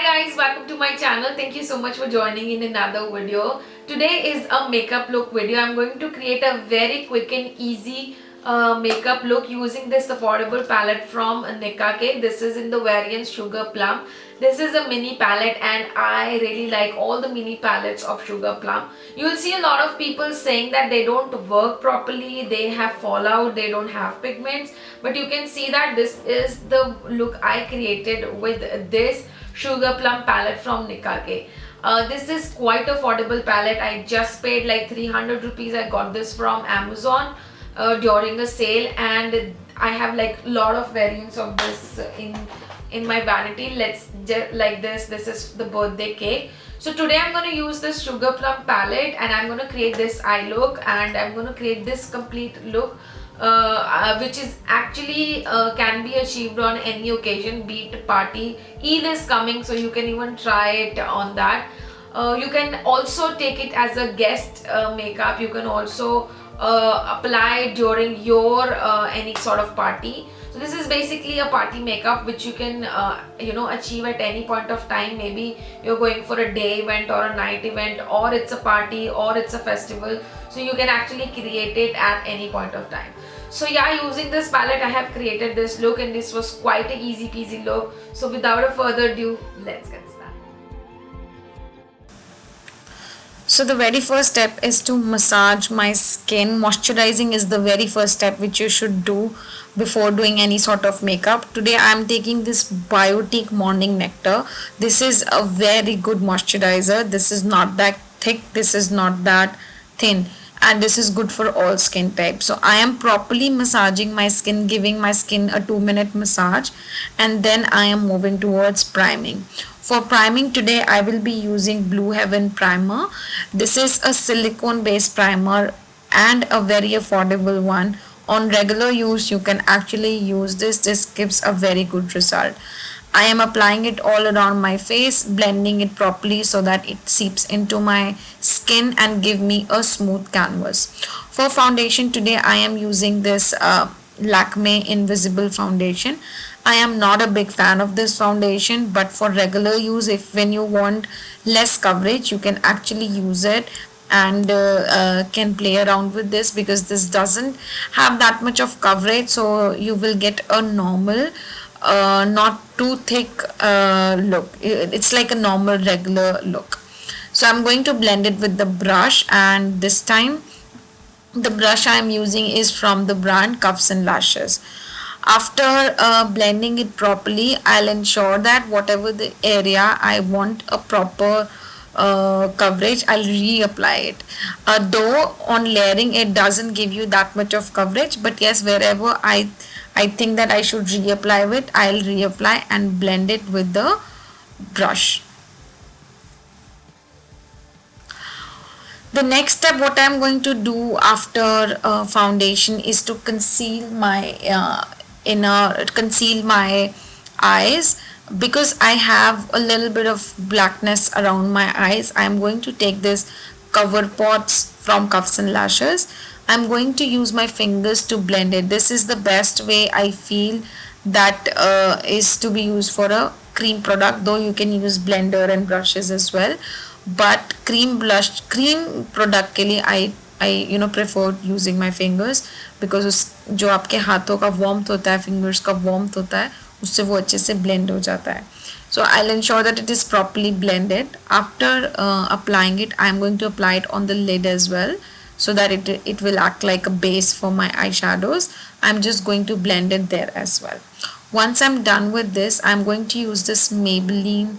guys, welcome to my channel. Thank you so much for joining in another video. Today is a makeup look video. I'm going to create a very quick and easy makeup look using this affordable palette from Nicka K. This is in the variant Sugar Plum. This is a mini palette and I really like all the mini palettes of Sugar Plum. You'll see a lot of people saying that they don't work properly, they have fallout, they don't have pigments, but you can see that this is the look I created with this Sugar Plum palette from Nicka K. This is quite affordable palette. I just paid like 300 rupees. I got this from Amazon during a sale, and I have like a lot of variants of this in my vanity. Let's just like this is the birthday cake. So today I'm going to use this Sugar Plum palette and I'm going to create this eye look, and I'm going to create this complete look which is actually can be achieved on any occasion, be it party. Eid is coming, so you can even try it on that. You can also take it as a guest makeup. You can also apply it during your any sort of party. So this is basically a party makeup which you can achieve at any point of time. Maybe you're going for a day event or a night event, or it's a party, or it's a festival, so you can actually create it at any point of time. So yeah, using this palette I have created this look, and this was quite a easy peasy look. So without a further ado, let's get started. So the very first step is to massage my skin. Moisturizing is the very first step which you should do before doing any sort of makeup. Today I am taking this Biotique Morning Nectar. This is a very good moisturizer. This is not that thick, this is not that thin, and this is good for all skin types. So I am properly massaging my skin, giving my skin a 2-minute massage, and then I am moving towards priming. For priming today I will be using Blue Heaven primer. This is a silicone based primer and a very affordable one. On regular use you can actually use this. This gives a very good result. I am applying it all around my face, blending it properly so that it seeps into my skin and give me a smooth canvas. For foundation today I am using this Lakme Invisible foundation. I am not a big fan of this foundation, but for regular use, if when you want less coverage, you can actually use it and can play around with this, because this doesn't have that much of coverage, so you will get a normal not too thick look. It's like a normal regular look. So I'm going to blend it with the brush, and this time the brush I am using is from the brand Cuffs and Lashes. After blending it properly, I'll ensure that whatever the area I want a proper coverage, I'll reapply it. Though on layering it doesn't give you that much of coverage, but yes, wherever I think that I should reapply it, I'll reapply and blend it with the brush. The next step, what I'm going to do after foundation, is to conceal my conceal my eyes, because I have a little bit of blackness around my eyes. I'm going to take this Cover Pots from Cuffs and Lashes. I'm going to use my fingers to blend it. This is the best way I feel that is to be used for a cream product, though you can use blender and brushes as well. But cream product के लिए I prefer using my fingers, because जो आपके हाथों का warmth होता है, fingers का warmth होता है, उससे वो अच्छे से blend हो जाता है. So I'll ensure that it is properly blended. After applying it, I'm going to apply it on the lid as well, so that it will act like a base for my eyeshadows. I'm just going to blend it there as well. Once I'm done with this, I'm going to use this Maybelline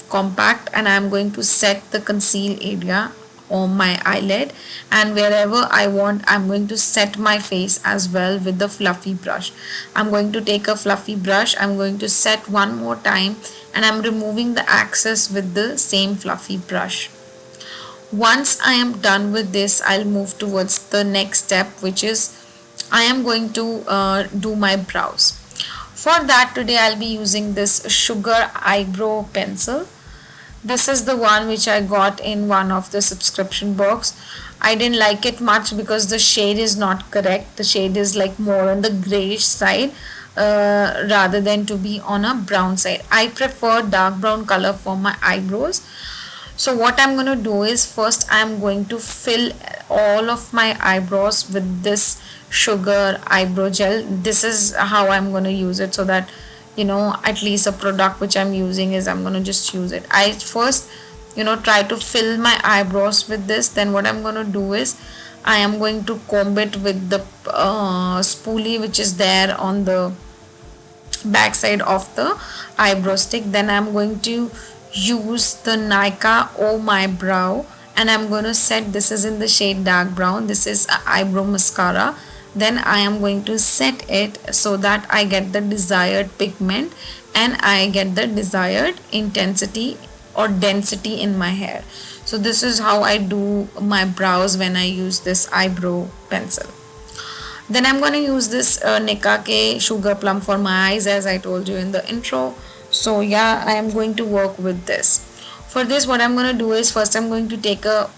compact, and I'm going to set the conceal area on my eyelid, and wherever I want I'm going to set my face as well with the fluffy brush. I'm going to take a fluffy brush, I'm going to set one more time, and I'm removing the excess with the same fluffy brush. Once I am done with this, I'll move towards the next step, which is I am going to do my brows. For that today I'll be using this Sugar Eyebrow Pencil. This is the one which I got in one of the subscription box. I didn't like it much because the shade is not correct. The shade is like more on the grayish side. rather than to be on a brown side. I prefer dark brown color for my eyebrows. So what I'm going to do is, first I'm going to fill all of my eyebrows with this sugar eyebrow gel. This is how I'm going to use it, so that at least the product which I'm using is, I'm going to just use it. I first try to fill my eyebrows with this. Then what I'm going to do is, I am going to comb it with the spoolie which is there on the back side of the eyebrow stick. Then I'm going to use the Nykaa Oh My Brow, and I'm going to set, this is in the shade dark brown, this is a eyebrow mascara. Then I am going to set it so that I get the desired pigment and I get the desired intensity or density in my hair. So this is how I do my brows when I use this eyebrow pencil. Then I'm going to use this Nykaa Ke Sugar Plum for my eyes, as I told you in the intro. So yeah, I am going to work with this. For this, what I'm going to do is, first I'm going to take a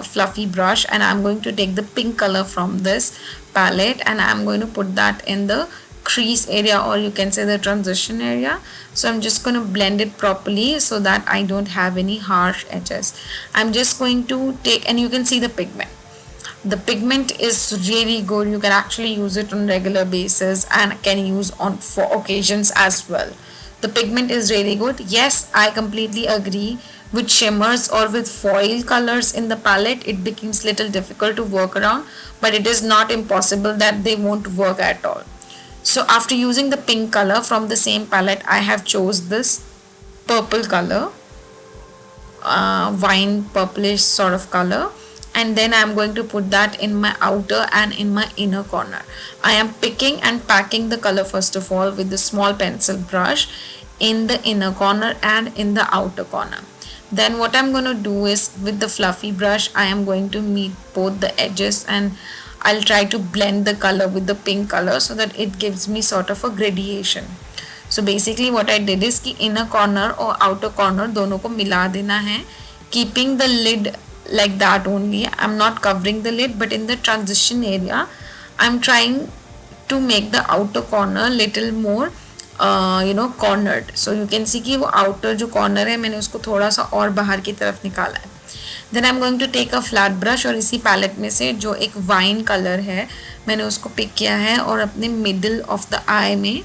fluffy brush, and I'm going to take the pink color from this palette, and I'm going to put that in the crease area, or you can say the transition area. So I'm just going to blend it properly so that I don't have any harsh edges. I'm just going to take, and you can see the pigment. The pigment is really good. You can actually use it on regular basis and can use on for occasions as well. The pigment is really good. Yes, I completely agree. With shimmers or with foil colors in the palette, it becomes little difficult to work around, but it is not impossible that they won't work at all. So after using the pink color from the same palette, I have chose this purple color, wine purplish sort of color, and then I'm going to put that in my outer and in my inner corner. I am picking and packing the color first of all with the small pencil brush in the inner corner and in the outer corner. Then what I'm going to do is, with the fluffy brush, I am going to meet both the edges, and I'll try to blend the color with the pink color so that it gives me sort of a gradation. So basically what I did is कि inner corner और outer corner दोनों को मिला देना है, keeping the lid like that only. I'm not covering the lid, but in the transition area I'm trying to make the outer corner little more cornered. So you can see कि वो outer जो corner है मैंने उसको थोड़ा सा और बाहर की तरफ निकाला है. Then I'm going to take a flat brush, और इसी palette में से जो एक wine color है मैंने उसको pick किया है और अपने middle of the eye में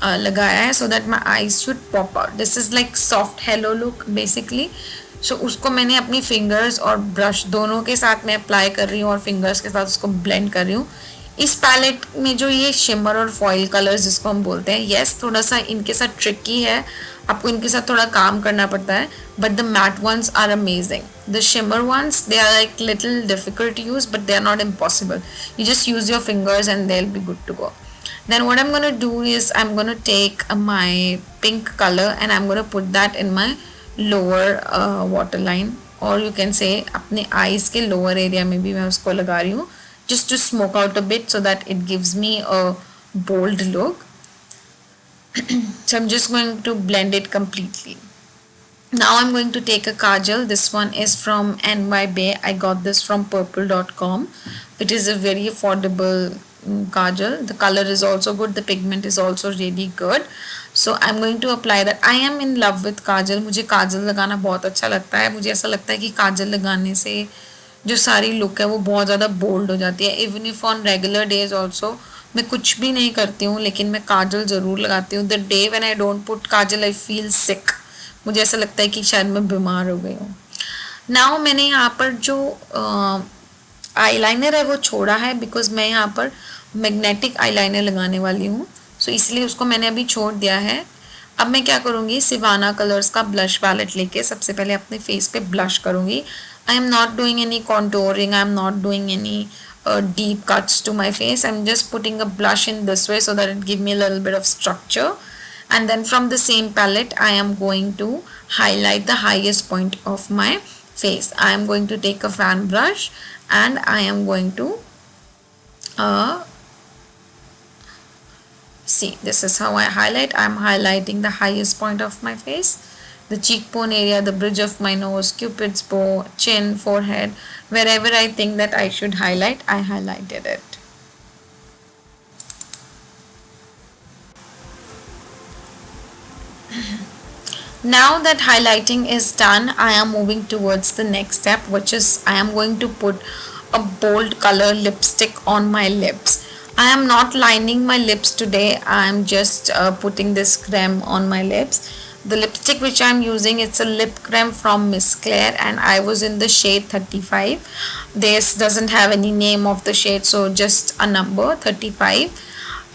लगाया है, so that my eyes should pop out. This is like soft halo look basically. So उसको मैंने अपनी fingers और brush दोनों के साथ मैं apply कर रही हूँ और fingers के साथ उसको blend कर रही हूँ. इस पैलेट में जो ये शिमर और फॉइल कलर्स जिसको हम बोलते हैं, यस थोड़ा सा इनके साथ ट्रिकी है, आपको इनके साथ थोड़ा काम करना पड़ता है, but the matte ones are amazing. The shimmer ones they are like little difficult to use, but they are not impossible. You just use your fingers and they will be good to go. Then what I'm going to do is, I'm going to take my pink color and I'm going to put that in my lower waterline, or you can say अपने eyes के lower area में भी मैं उसको लगा रही हूँ, just to smoke out a bit so that it gives me a bold look. So I'm just going to blend it completely. Now I'm going to take a kajal. This one is from NY Bay. I got this from purple.com. It is a very affordable kajal. The color is also good. The pigment is also really good. So I'm going to apply that. I am in love with kajal. मुझे काजल लगाना बहुत अच्छा लगता है. मुझे ऐसा लगता है कि काजल लगाने से जो सारी लुक है वो बहुत ज़्यादा बोल्ड हो जाती है. Even if on regular days also मैं कुछ भी नहीं करती हूँ लेकिन मैं काजल ज़रूर लगाती हूँ. The day when I don't put Kajal I feel sick. मुझे ऐसा लगता है कि शायद मैं बीमार हो गई हूँ. नाउ मैंने यहाँ पर जो आईलाइनर है वो छोड़ा है, बिकॉज मैं यहाँ पर मैग्नेटिक आईलाइनर लगाने वाली हूँ. सो इसलिए उसको मैंने अभी छोड़ दिया है. अब मैं क्या करूँगी, सिवाना कलर्स का ब्लश पैलेट लेके सबसे पहले अपने फेस पे ब्लश करूँगी. I am not doing any contouring. I am not doing any deep cuts to my face. I'm just putting a blush in this way so that it give me a little bit of structure. And then from the same palette, I am going to highlight the highest point of my face. I am going to take a fan brush and I am going to see, this is how I highlight. I am highlighting the highest point of my face. The cheekbone area, the bridge of my nose, cupid's bow, chin, forehead, wherever I think that I should highlight, I highlighted it. Now that highlighting is done, I am moving towards the next step, which is I am going to put a bold color lipstick on my lips. I am not lining my lips today. I am just putting this creme on my lips. The lipstick which I am using, it's a lip creme from Miss Claire, and I was in the shade 35. This doesn't have any name of the shade, so just a number 35.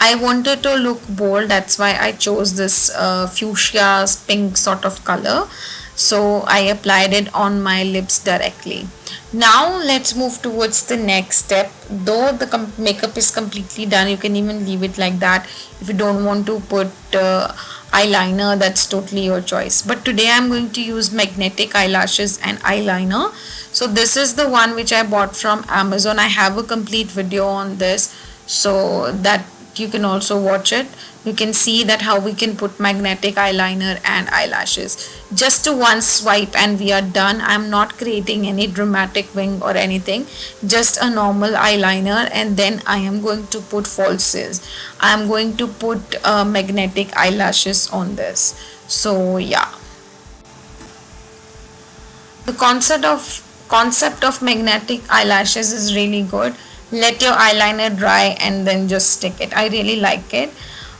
I wanted to look bold, that's why I chose this fuchsia pink sort of color. So I applied it on my lips directly. Now let's move towards the next step. Though the makeup is completely done, you can even leave it like that. If you don't want to put eyeliner, that's totally your choice. But today I'm going to use magnetic eyelashes and eyeliner. So this is the one which I bought from Amazon. I have a complete video on this, so that you can also watch it. You can see that how we can put magnetic eyeliner and eyelashes. Just to one swipe and we are done. I'm not creating any dramatic wing or anything, just a normal eyeliner, and then I am going to put falsies. I am going to put magnetic eyelashes on this. So yeah, the concept of magnetic eyelashes is really good. Let your eyeliner dry and then just stick it. I really like it.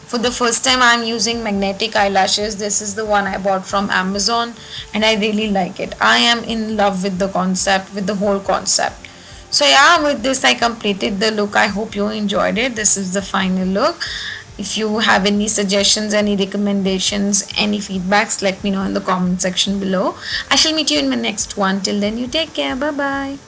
For the first time I'm using magnetic eyelashes. This is the one I bought from Amazon, and I really like it. I am in love with the concept, with the whole concept. So yeah, with this I completed the look. I hope you enjoyed it. This is the final look. If you have any suggestions, any recommendations, any feedbacks, let me know in the comment section below. I shall meet you in my next one. Till then, you take care. Bye bye.